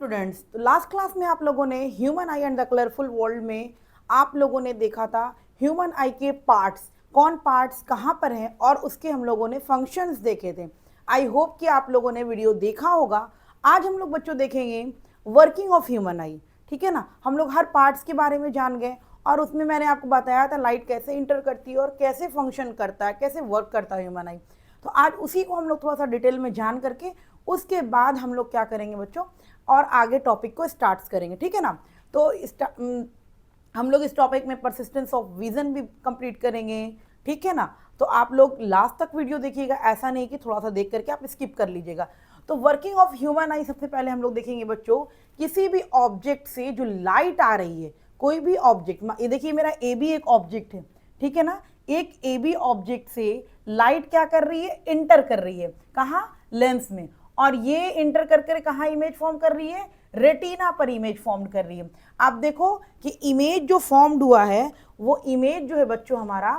Students, तो last class में आप लोगों ने human I and the colourful world में आप लोगों ने देखा था ह्यूमन आई के पार्ट्स, कौन पार्ट्स कहाँ पर हैं और उसके हम लोगों ने फंक्शंस देखे थे। आई होप कि आप लोगों ने वीडियो देखा होगा। आज हम लोग बच्चों देखेंगे वर्किंग ऑफ ह्यूमन आई। ठीक है ना, हम लोग हर पार्ट्स के बारे में जान गए और उसमें मैंने आपको बताया था लाइट कैसे इंटर करती है और कैसे फंक्शन करता है, कैसे वर्क करता है ह्यूमन आई। तो आज उसी को हम लोग थोड़ा सा डिटेल में जान करके उसके बाद हम लोग क्या करेंगे बच्चों, और आगे टॉपिक को स्टार्ट करेंगे। ठीक है ना, तो हम लोग इस टॉपिक में परसिस्टेंस ऑफ विजन भी कंप्लीट करेंगे। ठीक है ना, तो आप लोग लास्ट तक वीडियो देखिएगा, ऐसा नहीं कि थोड़ा सा देख करके आप स्किप कर लीजिएगा। तो वर्किंग ऑफ ह्यूमन आई सबसे पहले हम लोग देखेंगे बच्चों, किसी भी ऑब्जेक्ट से जो लाइट आ रही है, कोई भी ऑब्जेक्ट, ये देखिए मेरा ए बी एक ऑब्जेक्ट है। ठीक है ना, एक ए बी ऑब्जेक्ट से लाइट क्या कर रही है, इंटर कर रही है। कहाँ? लेंस में। और ये इंटर करके कहाँ इमेज फॉर्म कर रही है? रेटिना पर इमेज फॉर्म कर रही है। आप देखो कि इमेज जो फॉर्म्ड हुआ है वो इमेज जो है बच्चों हमारा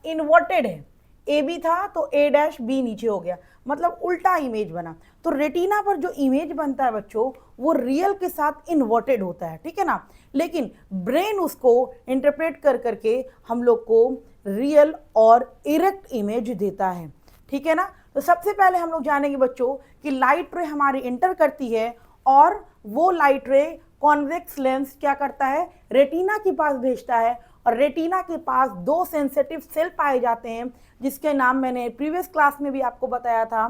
इन्वर्टेड है। ए बी था तो ए डैश बी नीचे हो गया, मतलब उल्टा इमेज बना। तो रेटिना पर जो इमेज बनता है बच्चों वो रियल के साथ इन्वर्टेड होता है। ठीक है ना, लेकिन ब्रेन उसको इंटरप्रेट कर करके हम लोग को रियल और इरेक्ट इमेज देता है। ठीक है ना, तो सबसे पहले हम लोग जानेंगे बच्चों कि लाइट रे हमारी इंटर करती है और वो लाइट रे कॉन्वेक्स लेंस क्या करता है, रेटिना के पास भेजता है। और रेटिना के पास दो सेंसिटिव सेल पाए जाते हैं जिसके नाम मैंने प्रीवियस क्लास में भी आपको बताया था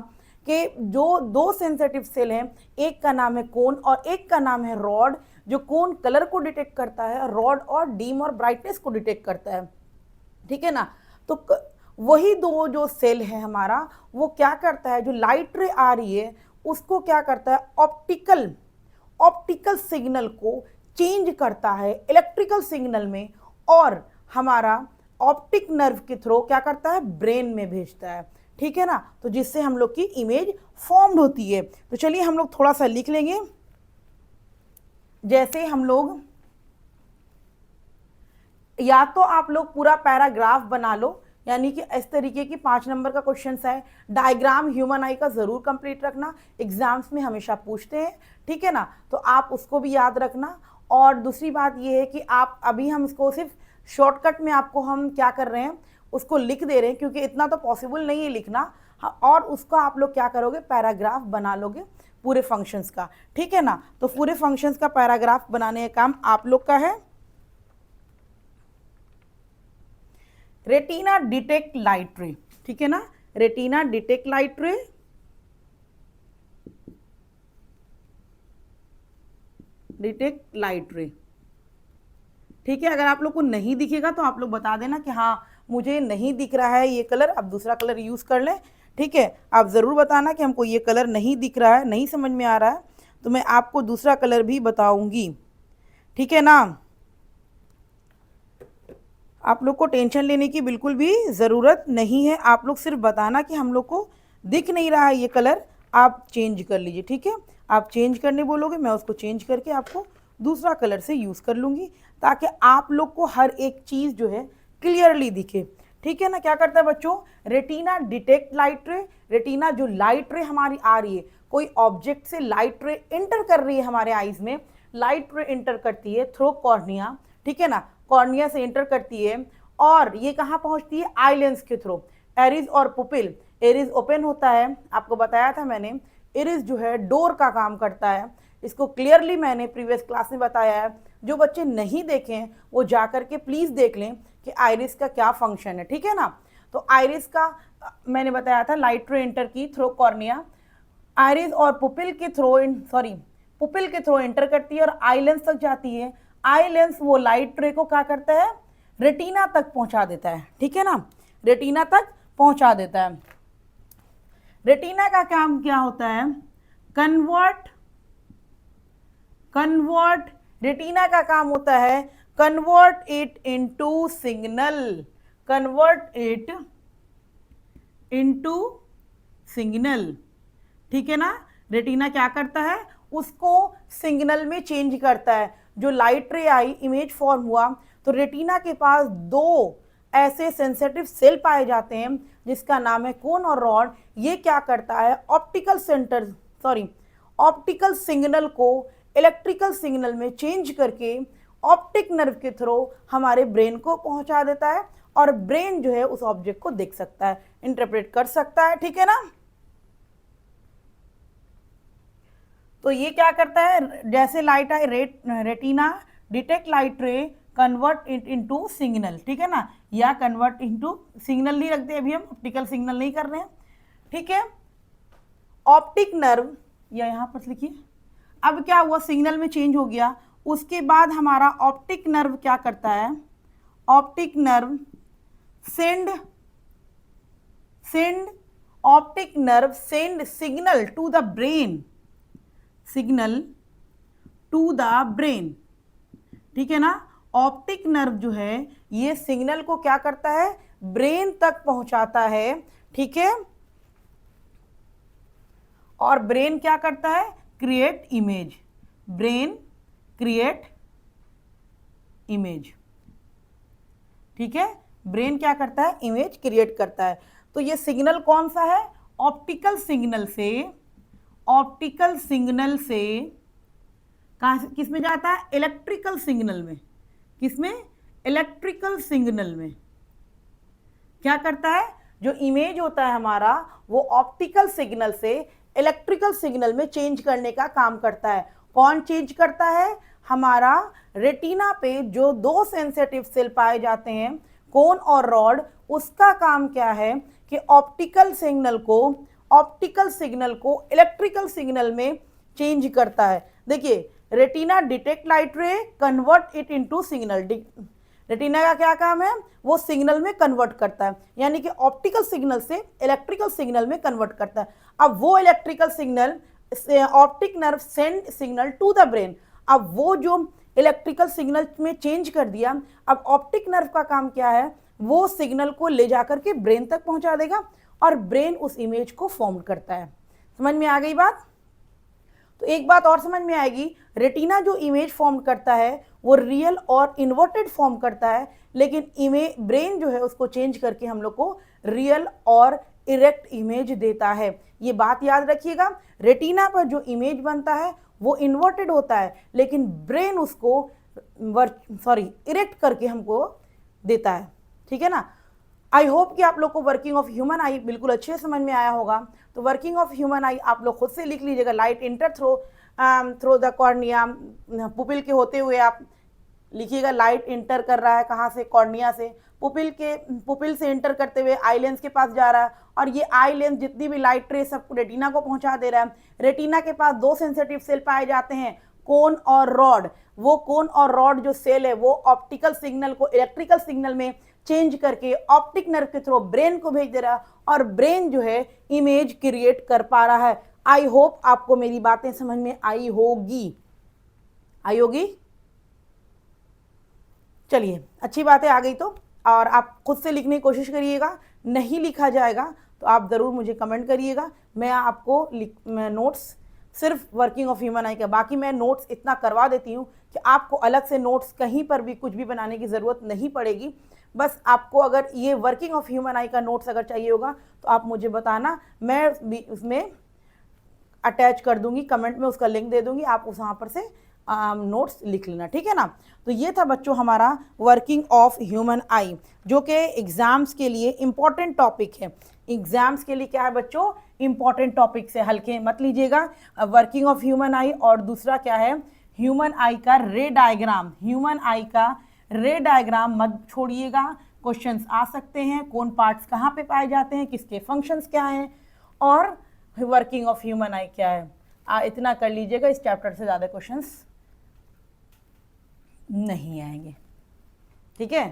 कि जो दो सेंसिटिव सेल हैं, एक का नाम है कोन और एक का नाम है रॉड। जो कोन कलर को डिटेक्ट करता है, रॉड और डीम और ब्राइटनेस को डिटेक्ट करता है। ठीक है ना, तो वही दो जो सेल है हमारा, वो क्या करता है, जो लाइट रे आ रही है उसको क्या करता है, ऑप्टिकल सिग्नल को चेंज करता है इलेक्ट्रिकल सिग्नल में, और हमारा ऑप्टिक नर्व के थ्रू क्या करता है, ब्रेन में भेजता है। ठीक है ना, तो जिससे हम लोग की इमेज फॉर्म्ड होती है। तो चलिए हम लोग थोड़ा सा लिख लेंगे। जैसे हम लोग, या तो आप लोग पूरा पैराग्राफ बना लो, यानी कि इस तरीके की 5 नंबर का क्वेश्चन है। डायग्राम ह्यूमन आई का जरूर कंप्लीट रखना, एग्जाम्स में हमेशा पूछते हैं। ठीक है ना, तो आप उसको भी याद रखना। और दूसरी बात यह है कि आप अभी हम इसको सिर्फ शॉर्टकट में आपको हम क्या कर रहे हैं, उसको लिख दे रहे हैं, क्योंकि इतना तो पॉसिबल नहीं है लिखना। और उसको आप लोग क्या करोगे, पैराग्राफ बना लोगे पूरे फंक्शंस का। ठीक है ना, तो पूरे फंक्शंस का पैराग्राफ बनाने का काम आप लोग का है। रेटिना डिटेक्ट लाइट रे। ठीक है ना, रेटिना डिटेक्ट लाइट रे, डिटेक्ट लाइट रे। ठीक है, अगर आप लोग को नहीं दिखेगा तो आप लोग बता देना कि हाँ मुझे नहीं दिख रहा है ये कलर, आप दूसरा कलर यूज कर लें। ठीक है, आप ज़रूर बताना कि हमको ये कलर नहीं दिख रहा है, नहीं समझ में आ रहा है, तो मैं आपको दूसरा कलर भी बताऊंगी। ठीक है ना, आप लोग को टेंशन लेने की बिल्कुल भी ज़रूरत नहीं है। आप लोग सिर्फ बताना कि हम लोग को दिख नहीं रहा है ये कलर, आप चेंज कर लीजिए। ठीक है, आप चेंज करने बोलोगे, मैं उसको चेंज करके आपको दूसरा कलर से यूज़ कर लूँगी, ताकि आप लोग को हर एक चीज़ जो है क्लियरली दिखे। ठीक है ना, क्या करता है बच्चों, रेटिना डिटेक्ट लाइट रे। रेटिना जो लाइट रे हमारी आ रही है, कोई ऑब्जेक्ट से लाइट रे इंटर कर रही है हमारे आईज में, लाइट रे इंटर करती है थ्रू कॉर्निया। ठीक है ना, कॉर्निया से इंटर करती है और ये कहाँ पहुंचती है, आई लेंस के थ्रू। एरिज और पुपिल, एरिज ओपन होता है, आपको बताया था मैंने। एरिज जो है डोर का काम करता है, इसको क्लियरली मैंने प्रीवियस क्लास में बताया है। जो बच्चे नहीं देखे हैं वो जा करके प्लीज़ देख लें कि आइरिस का क्या फंक्शन है। ठीक है ना, तो आइरिस का मैंने बताया था लाइट रे इंटर की थ्रू कॉर्निया, आइरिस और पुपिल के थ्रू, पुपिल के थ्रू इंटर करती है और आई लेंस तक जाती है। आई लेंस वो लाइट रे को क्या करता है, रेटिना तक पहुंचा देता है। ठीक है ना, रेटिना तक पहुंचा देता है। रेटिना का काम क्या होता है, कन्वर्ट रेटिना का काम होता है convert it into signal, convert it into signal. ठीक है ना, रेटिना क्या करता है, उसको सिग्नल में चेंज करता है। जो लाइट रे आई, इमेज फॉर्म हुआ, तो रेटिना के पास दो ऐसे सेंसिटिव सेल पाए जाते हैं जिसका नाम है कोन और रॉड। ये क्या करता है, ऑप्टिकल सिग्नल को इलेक्ट्रिकल सिग्नल में चेंज करके ऑप्टिक नर्व के थ्रू हमारे ब्रेन को पहुंचा देता है और ब्रेन जो है उस ऑब्जेक्ट को देख सकता है, इंटरप्रेट कर सकता है, ठीक है ना। तो ये क्या करता है, जैसे लाइट आई रेटिना डिटेक्ट लाइट रे कन्वर्ट इट इनटू सिग्नल, ठीक है ना, या कन्वर्ट इनटू सिग्नल नहीं रखते अभी हम, ऑप्टिकल सिग्नल नहीं कर रहे हैं, ठीक है। ऑप्टिक नर्व या यहां पर लिखिए, अब क्या हुआ, सिग्नल में चेंज हो गया, उसके बाद हमारा ऑप्टिक नर्व क्या करता है, optic nerve send optic nerve send signal to the brain, signal to the brain, ठीक है ना। ऑप्टिक नर्व जो है ये सिग्नल को क्या करता है, ब्रेन तक पहुंचाता है, ठीक है। और ब्रेन क्या करता है, create image, brain create image, ठीक है। ब्रेन क्या करता है, इमेज क्रिएट करता है। तो ये सिग्नल कौन सा है, ऑप्टिकल सिग्नल से, ऑप्टिकल सिग्नल से कहां, किस में जाता है, इलेक्ट्रिकल सिग्नल में, किसमें, इलेक्ट्रिकल सिग्नल में। क्या करता है, जो इमेज होता है हमारा वो ऑप्टिकल सिग्नल से इलेक्ट्रिकल सिग्नल में चेंज करने का काम करता है। कौन चेंज करता है, हमारा रेटिना पे जो दो सेंसिटिव सेल पाए जाते हैं, कोन और रॉड, उसका काम क्या है कि ऑप्टिकल सिग्नल को इलेक्ट्रिकल सिग्नल में चेंज करता है। देखिए, रेटिना डिटेक्ट लाइट रे convert it into signal, retina का क्या काम है, वो सिग्नल में कन्वर्ट करता है, यानी कि ऑप्टिकल सिग्नल से इलेक्ट्रिकल सिग्नल में कन्वर्ट करता है। अब वो electrical signal, optic nerve send signal to the brain, अब वो जो इलेक्ट्रिकल सिग्नल में चेंज कर दिया, अब ऑप्टिक नर्व का काम क्या है, वो सिग्नल को ले जाकर के ब्रेन तक पहुंचा देगा और ब्रेन उस इमेज को फॉर्म करता है। समझ में आ गई बात। तो एक बात और समझ में आएगी, रेटिना जो इमेज फॉर्म करता है वो रियल और इन्वर्टेड फॉर्म करता है, लेकिन ब्रेन जो है उसको चेंज करके हम लोग को रियल और इरेक्ट इमेज देता है। ये बात याद रखिएगा, रेटिना पर जो इमेज बनता है वो इन्वर्टेड होता है, लेकिन ब्रेन उसको इरेक्ट करके हमको देता है, ठीक है ना। आई होप कि आप लोग को वर्किंग ऑफ ह्यूमन आई बिल्कुल अच्छे समझ में आया होगा। तो वर्किंग ऑफ ह्यूमन आई आप लोग खुद से लिख लीजिएगा, light enter through the cornea, pupil के होते हुए आप लिखिएगा, लाइट इंटर कर रहा है कहाँ से, कॉर्निया से, पुपिल से इंटर करते हुए आई लेंस के पास जा रहा है, और ये आई लेंस जितनी भी लाइट रे सब रेटिना को पहुंचा दे रहा है। रेटिना के पास दो सेंसिटिव सेल पाए जाते हैं, कोन और रॉड। वो कोन और रॉड जो सेल है वो ऑप्टिकल सिग्नल को इलेक्ट्रिकल सिग्नल में चेंज करके ऑप्टिक नर्व के थ्रू ब्रेन को भेज दे रहा है, और ब्रेन जो है इमेज क्रिएट कर पा रहा है। आई होप आपको मेरी बातें समझ में आई होगी, चलिए अच्छी बातें आ गई तो, और आप खुद से लिखने की कोशिश करिएगा, नहीं लिखा जाएगा तो आप ज़रूर मुझे कमेंट करिएगा। मैं आपको नोट्स सिर्फ वर्किंग ऑफ ह्यूमन आई का, बाकी मैं नोट्स इतना करवा देती हूँ कि आपको अलग से नोट्स कहीं पर भी कुछ भी बनाने की ज़रूरत नहीं पड़ेगी। बस आपको अगर ये वर्किंग ऑफ ह्यूमन आई का नोट्स अगर चाहिए होगा तो आप मुझे बताना, मैं उसमें अटैच कर दूंगी, कमेंट में उसका लिंक दे दूंगी, आप उस वहाँ पर से नोट्स लिख लेना, ठीक है ना। तो ये था बच्चों हमारा वर्किंग ऑफ ह्यूमन आई, जो कि एग्जाम्स के लिए इम्पॉर्टेंट टॉपिक है। एग्जाम्स के लिए क्या है बच्चों, इम्पॉर्टेंट टॉपिक से हल्के मत लीजिएगा, वर्किंग ऑफ ह्यूमन आई। और दूसरा क्या है, ह्यूमन आई का रे डायग्राम, ह्यूमन आई का रे डायग्राम मत छोड़िएगा, क्वेश्चंस आ सकते हैं, कौन पार्ट्स कहाँ पे पाए जाते हैं, किसके फंक्शंस क्या हैं, और वर्किंग ऑफ ह्यूमन आई क्या है। इतना कर लीजिएगा, इस चैप्टर से ज़्यादा क्वेश्चंस नहीं आएंगे, ठीक है।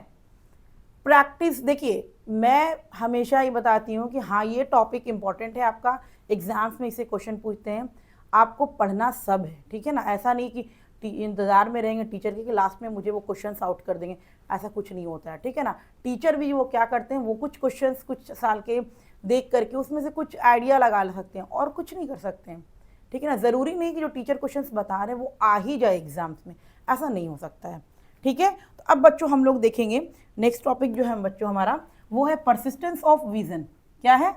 प्रैक्टिस, देखिए मैं हमेशा ही बताती हूँ कि हाँ ये टॉपिक इम्पॉर्टेंट है आपका, एग्जाम्स में इसे क्वेश्चन पूछते हैं, आपको पढ़ना सब है, ठीक है ना। ऐसा नहीं कि इंतज़ार में रहेंगे टीचर के कि लास्ट में मुझे वो क्वेश्चंस आउट कर देंगे, ऐसा कुछ नहीं होता है, ठीक है ना। टीचर भी वो क्या करते हैं, वो कुछ क्वेश्चंस कुछ साल के देख करके उसमें से कुछ आइडिया लगा सकते हैं और कुछ नहीं कर सकते हैं, ठीक है ना। ज़रूरी नहीं कि जो टीचर क्वेश्चंस बता रहे हैं वो आ ही जाए एग्जाम्स में, ऐसा नहीं हो सकता है, ठीक है। तो अब बच्चों हम लोग देखेंगे नेक्स्ट टॉपिक जो है बच्चों हमारा, वो है परसिस्टेंस ऑफ विजन। क्या है,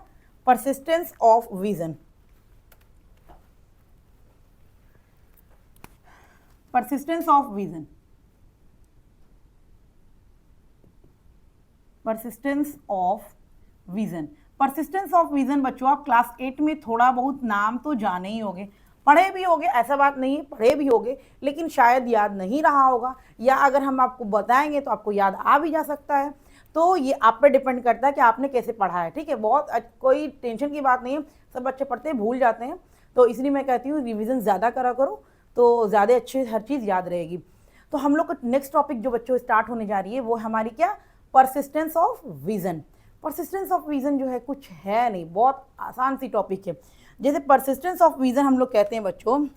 persistence of vision. persistence of vision, persistence of vision, persistence of vision बच्चों आप क्लास 8 में थोड़ा बहुत नाम तो जाने ही होंगे, पढ़े भी होंगे, ऐसा बात नहीं है, पढ़े भी होंगे, लेकिन शायद याद नहीं रहा होगा, या अगर हम आपको बताएंगे तो आपको याद आ भी जा सकता है। तो ये आप पे डिपेंड करता है कि आपने कैसे पढ़ा है, ठीक है। बहुत कोई टेंशन की बात नहीं है, सब बच्चे पढ़ते हैं भूल जाते हैं, तो इसलिए मैं कहती हूँ रिविज़न ज़्यादा करा करो तो ज़्यादा अच्छे हर चीज़ याद रहेगी। तो हम लोग का नेक्स्ट टॉपिक जो बच्चों स्टार्ट होने जा रही है वो हमारी क्या, persistence of vision. Persistence of vision जो है कुछ है नहीं, बहुत आसान सी टॉपिक है। जैसे परसिस्टेंस ऑफ विजन हम लोग कहते हैं बच्चों,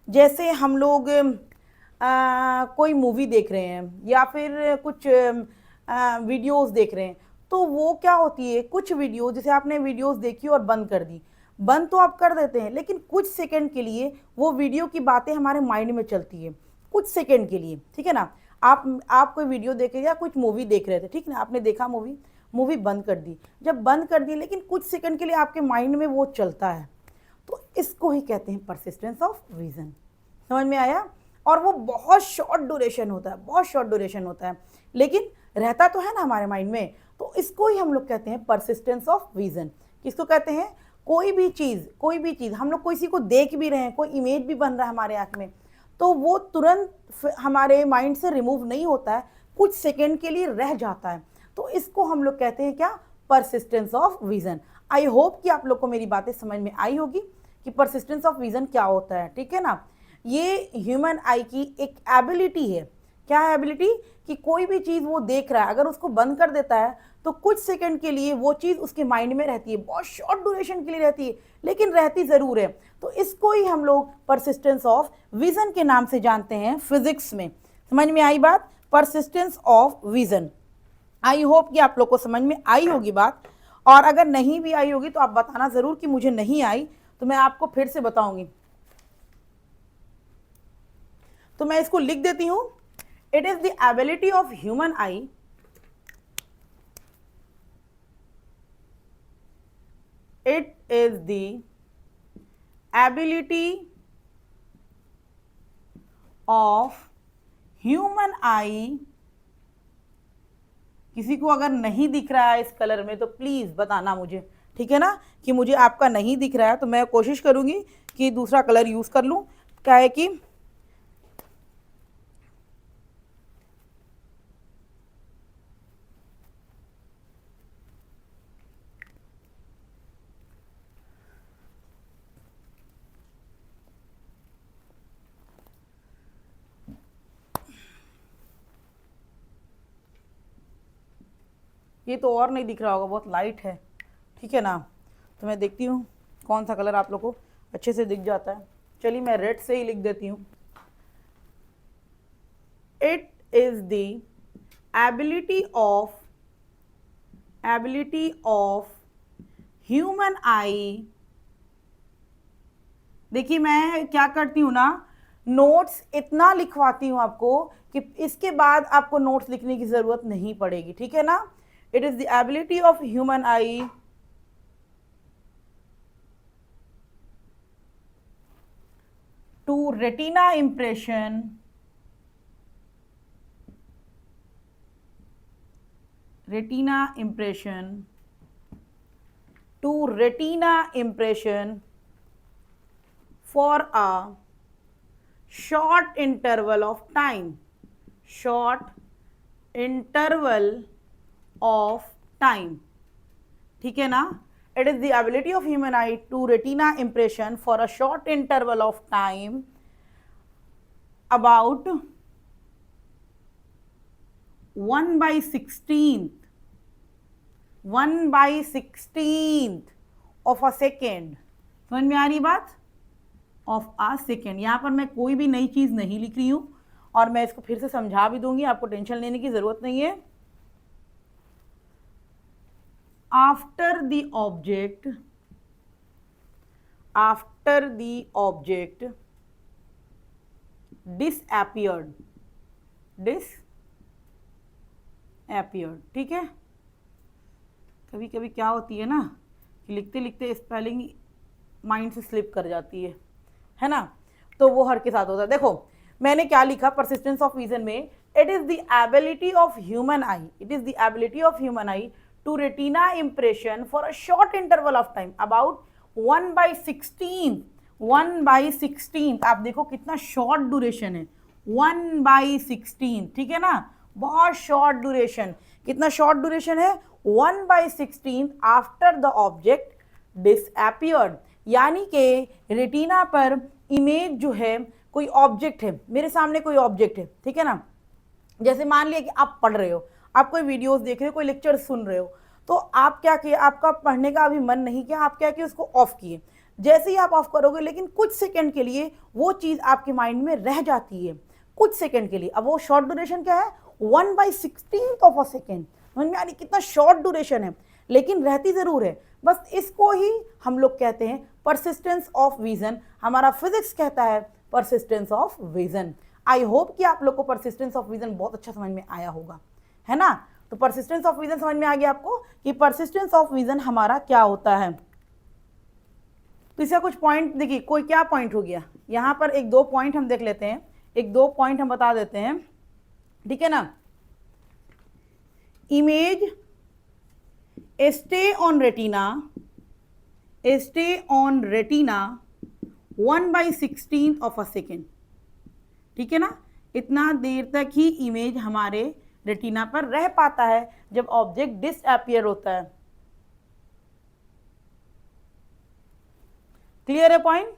जैसे हम लोग कोई मूवी देख रहे हैं या फिर कुछ वीडियोस देख रहे हैं, तो वो क्या होती है, कुछ वीडियो जैसे आपने वीडियोस देखी और बंद कर दी, बंद तो आप कर देते हैं, लेकिन कुछ सेकंड के लिए वो वीडियो की बातें हमारे माइंड में चलती है, कुछ सेकंड के लिए, ठीक है ना। आप कोई वीडियो देखे या कुछ मूवी देख रहे थे, ठीक ना, आपने देखा मूवी बंद कर दी, जब बंद कर दी लेकिन कुछ सेकंड के लिए आपके माइंड में वो चलता है, तो इसको ही कहते हैं परसिस्टेंस ऑफ विजन। समझ में आया। और वो बहुत शॉर्ट ड्यूरेशन होता है, बहुत शॉर्ट ड्यूरेशन होता है, लेकिन रहता तो है ना हमारे माइंड में, तो इसको ही हम लोग कहते हैं परसिस्टेंस ऑफ विजन। किसको कहते हैं, कोई भी चीज़ हम लोग किसी को देख भी रहे हैं, कोई इमेज भी बन रहा है हमारे आँख में, तो वो तुरंत हमारे माइंड से रिमूव नहीं होता है, कुछ सेकेंड के लिए रह जाता है, तो इसको हम लोग कहते हैं क्या, persistence of vision. I hope कि आप लोग को मेरी बातें समझ में आई होगी कि परसिस्टेंस ऑफ विजन क्या होता है, ठीक है ना। ये ह्यूमन आई की एक एबिलिटी है। क्या है एबिलिटी, कि कोई भी चीज़ वो देख रहा है, अगर उसको बंद कर देता है तो कुछ सेकंड के लिए वो चीज़ उसके माइंड में रहती है, बहुत शॉर्ट ड्यूरेशन के लिए रहती है, लेकिन रहती ज़रूर है। तो इसको ही हम लोग परसिस्टेंस ऑफ विजन के नाम से जानते हैं फिजिक्स में। समझ में आई बात, persistence of vision. I hope कि आप लोग को समझ में आई होगी बात, और अगर नहीं भी आई होगी तो आप बताना ज़रूर कि मुझे नहीं आई, तो मैं आपको फिर से बताऊंगी। तो मैं इसको लिख देती हूं, it is the ability of human I it is the ability of human eye। किसी को अगर नहीं दिख रहा है इस कलर में तो प्लीज़ बताना मुझे, ठीक है ना, कि मुझे आपका नहीं दिख रहा है, तो मैं कोशिश करूंगी कि दूसरा कलर यूज़ कर लूं। क्या है कि ये तो और नहीं दिख रहा होगा, बहुत लाइट है, ठीक है ना। तो मैं देखती हूँ कौन सा कलर आप लोग को अच्छे से दिख जाता है। चलिए मैं रेड से ही लिख देती हूँ। It is the ability of human आई। देखिए मैं क्या करती हूँ ना, नोट्स इतना लिखवाती हूँ आपको कि इसके बाद आपको नोट्स लिखने की जरूरत नहीं पड़ेगी, ठीक है ना। It is the ability of human eye to retina impression for a short interval of time, ठीक है ना। It is the ability of human eye to retina impression for a short interval of time about 1/16th of a second। समझ में आ रही बात, of uh second. यहाँ पर मैं कोई भी नई चीज़ नहीं लिख रही हूँ, और मैं इसको फिर से समझा भी दूंगी, आपको टेंशन लेने की ज़रूरत नहीं है। after the object disappeared, ठीक है। कभी कभी क्या होती है ना कि लिखते लिखते स्पेलिंग माइंड से स्लिप कर जाती है ना। तो वो हर के साथ होता है। देखो मैंने क्या लिखा परसिस्टेंस ऑफ विजन में, it is the ability of human eye, it is the ability of human eye to retina impression for a short interval of time about 1/16, 1/16। आप देखो कितना शॉर्ट ड्यूरेशन है, 1/16, ठीक है ना, बहुत शॉर्ट ड्यूरेशन। कितना शॉर्ट ड्यूरेशन है, 1/16 आफ्टर द ऑब्जेक्ट डिसअपियर्ड, यानी कि रेटिना पर इमेज जो है, कोई ऑब्जेक्ट है मेरे सामने, कोई ऑब्जेक्ट है, ठीक है ना, जैसे मान लिया कि आप पढ़ रहे हो, आप कोई वीडियोस देख रहे हो, कोई लेक्चर सुन रहे हो, तो आप क्या किए, आपका पढ़ने का अभी मन नहीं किया, आप क्या किए, उसको ऑफ किए। जैसे ही आप ऑफ करोगे, लेकिन कुछ सेकंड के लिए वो चीज़ आपके माइंड में रह जाती है, कुछ सेकंड के लिए। अब वो शॉर्ट ड्यूरेशन क्या है, 1/16 ऑफ अ सेकेंड। समझ में आ रही कितना शॉर्ट ड्यूरेशन है, लेकिन रहती ज़रूर है। बस इसको ही हम लोग कहते हैं परसिस्टेंस ऑफ विजन, हमारा फिजिक्स कहता है persistence of vision. I hope कि आप लोग को परसिस्टेंस ऑफ विजन बहुत अच्छा समझ में आया होगा, है ना। तो परसिस्टेंस ऑफ विजन समझ में आ गया आपको कि परसिस्टेंस ऑफ विजन हमारा क्या होता है। तो इसका कुछ पॉइंट देखिए, कोई क्या पॉइंट हो गया यहाँ पर, एक दो पॉइंट हम देख लेते हैं, एक दो पॉइंट हम बता देते हैं, ठीक है ना। Image stay on retina, stay on retina 1/16 of a second, ठीक है ना, इतना देर तक ही इमेज हमारे रेटिना पर रह पाता है जब ऑब्जेक्ट डिसअपियर होता है। क्लियर है पॉइंट।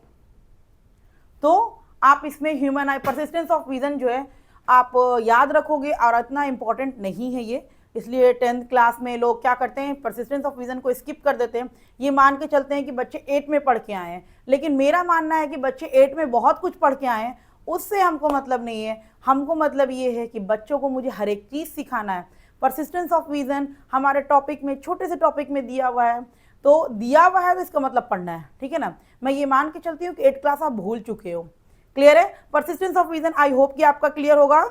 तो आप इसमें human I persistence of vision जो है आप याद रखोगे, और इतना इंपॉर्टेंट नहीं है ये, इसलिए 10th क्लास में लोग क्या करते हैं, परसिस्टेंस ऑफ विजन को स्किप कर देते हैं। ये मान के चलते हैं कि बच्चे 8 में पढ़ के आए हैं, लेकिन मेरा मानना है कि बच्चे 8 में बहुत कुछ पढ़ के आए हैं, उससे हमको मतलब नहीं है। हमको मतलब ये है कि बच्चों को मुझे हर एक चीज़ सिखाना है। परसिस्टेंस ऑफ विजन हमारे टॉपिक में, छोटे से टॉपिक में दिया हुआ है, तो दिया हुआ है तो इसका मतलब पढ़ना है, ठीक है ना। मैं ये मान के चलती हूँ कि 8 क्लास आप भूल चुके हो। क्लियर है persistence of vision, I hope कि आपका क्लियर होगा।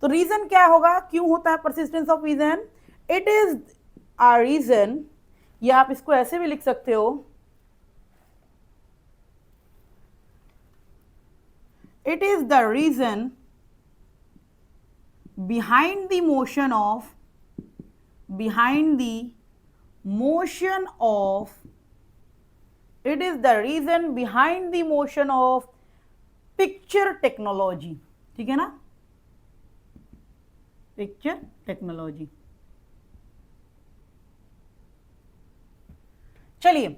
तो रीजन क्या होगा, क्यों होता है persistence of vision, it is a reason, या आप इसको ऐसे भी लिख सकते हो, it is the reason behind the motion of it is the reason behind the motion of picture technology, ठीक है ना, पिक्चर टेक्नोलॉजी। चलिए,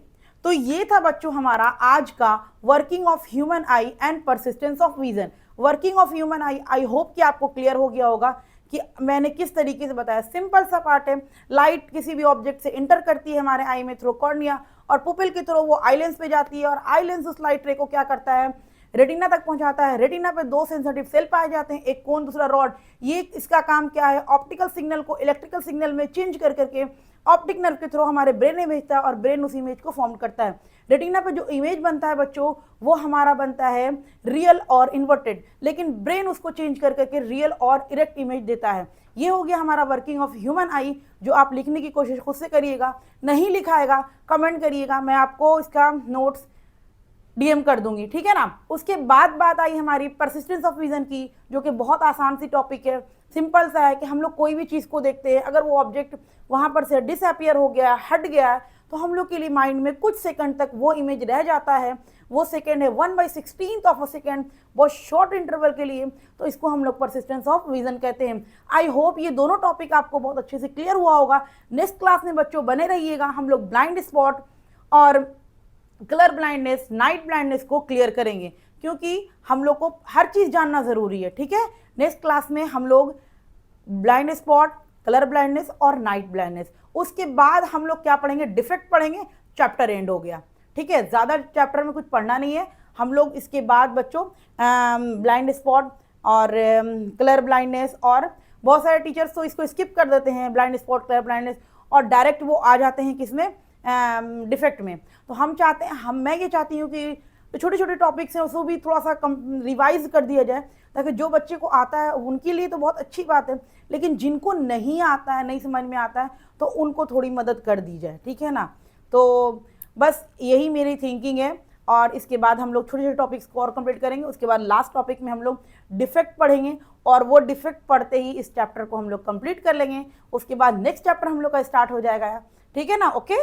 तो ये था बच्चों हमारा आज का working of human I and persistence of vision. Working of human I hope कि आपको क्लियर हो गया होगा कि मैंने किस तरीके से बताया। सिंपल सा पार्ट है, लाइट किसी भी ऑब्जेक्ट से इंटर करती है हमारे आई में थ्रू कॉर्निया, और पुपिल के थ्रू वो आई लेंस पे जाती है, और आई लेंस उस लाइट रे को क्या करता है, रेटिना तक पहुंचाता है। रेटिना पे दो सेंसिटिव सेल पाए जाते हैं, एक कोन दूसरा रॉड। ये इसका काम क्या है, ऑप्टिकल सिग्नल को इलेक्ट्रिकल सिग्नल में चेंज कर करके ऑप्टिक नर्व के थ्रू हमारे ब्रेन में भेजता है, और ब्रेन उस इमेज को फॉर्म करता है। रेटिना पे जो इमेज बनता है बच्चों, वो हमारा बनता है रियल और इन्वर्टेड, लेकिन ब्रेन उसको चेंज कर करके रियल और इरेक्ट इमेज देता है। ये हो गया हमारा वर्किंग ऑफ ह्यूमन आई, जो आप लिखने की कोशिश खुद से करिएगा, नहीं लिखाएगा कमेंट करिएगा, मैं आपको इसका नोट्स डीएम कर दूंगी, ठीक है ना। उसके बाद बात आई हमारी परसिस्टेंस ऑफ विजन की, जो कि बहुत आसान सी टॉपिक है, सिंपल सा है कि हम लोग कोई भी चीज़ को देखते हैं, अगर वो ऑब्जेक्ट वहाँ पर से डिसअपियर हो गया, हट गया, तो हम लोग के लिए माइंड में कुछ सेकंड तक वो इमेज रह जाता है। वो सेकंड है 1/16 ऑफ अ सेकंड, बहुत शॉर्ट इंटरवल के लिए, तो इसको हम लोग परसिस्टेंस ऑफ विजन कहते हैं। आई होप ये दोनों टॉपिक आपको बहुत अच्छे से क्लियर हुआ होगा। नेक्स्ट क्लास में बच्चों बने रहिएगा, हम लोग ब्लाइंड स्पॉट और कलर ब्लाइंडनेस, नाइट ब्लाइंडनेस को क्लियर करेंगे, क्योंकि हम लोग को हर चीज़ जानना ज़रूरी है, ठीक है। नेक्स्ट क्लास में हम लोग ब्लाइंड स्पॉट, कलर ब्लाइंडनेस और नाइट ब्लाइंडनेस, उसके बाद हम लोग क्या पढ़ेंगे, डिफेक्ट पढ़ेंगे, चैप्टर एंड हो गया, ठीक है। ज़्यादा चैप्टर में कुछ पढ़ना नहीं है हम लोग। इसके बाद बच्चों ब्लाइंड स्पॉट और कलर ब्लाइंडनेस, और बहुत सारे टीचर्स तो इसको स्किप कर देते हैं, ब्लाइंड स्पॉट, कलर ब्लाइंडनेस, और डायरेक्ट वो आ जाते हैं किसमें, डिफेक्ट में। तो हम चाहते हैं, मैं ये चाहती हूँ कि छोटे छोटे टॉपिक्स हैं उसको भी थोड़ा सा रिवाइज कर दिया जाए, ताकि जो बच्चे को आता है उनके लिए तो बहुत अच्छी बात है, लेकिन जिनको नहीं आता है, नहीं समझ में आता है, तो उनको थोड़ी मदद कर दी जाए, ठीक है ना। तो बस यही मेरी थिंकिंग है। और इसके बाद हम लोग छोटे छोटे टॉपिक्स को और कंप्लीट करेंगे। उसके बाद लास्ट टॉपिक में हम लोग डिफेक्ट पढ़ेंगे और वो डिफेक्ट पढ़ते ही इस चैप्टर को हम लोग कंप्लीट कर लेंगे। उसके बाद नेक्स्ट चैप्टर हम लोग का स्टार्ट हो जाएगा। ठीक है ना? ओके।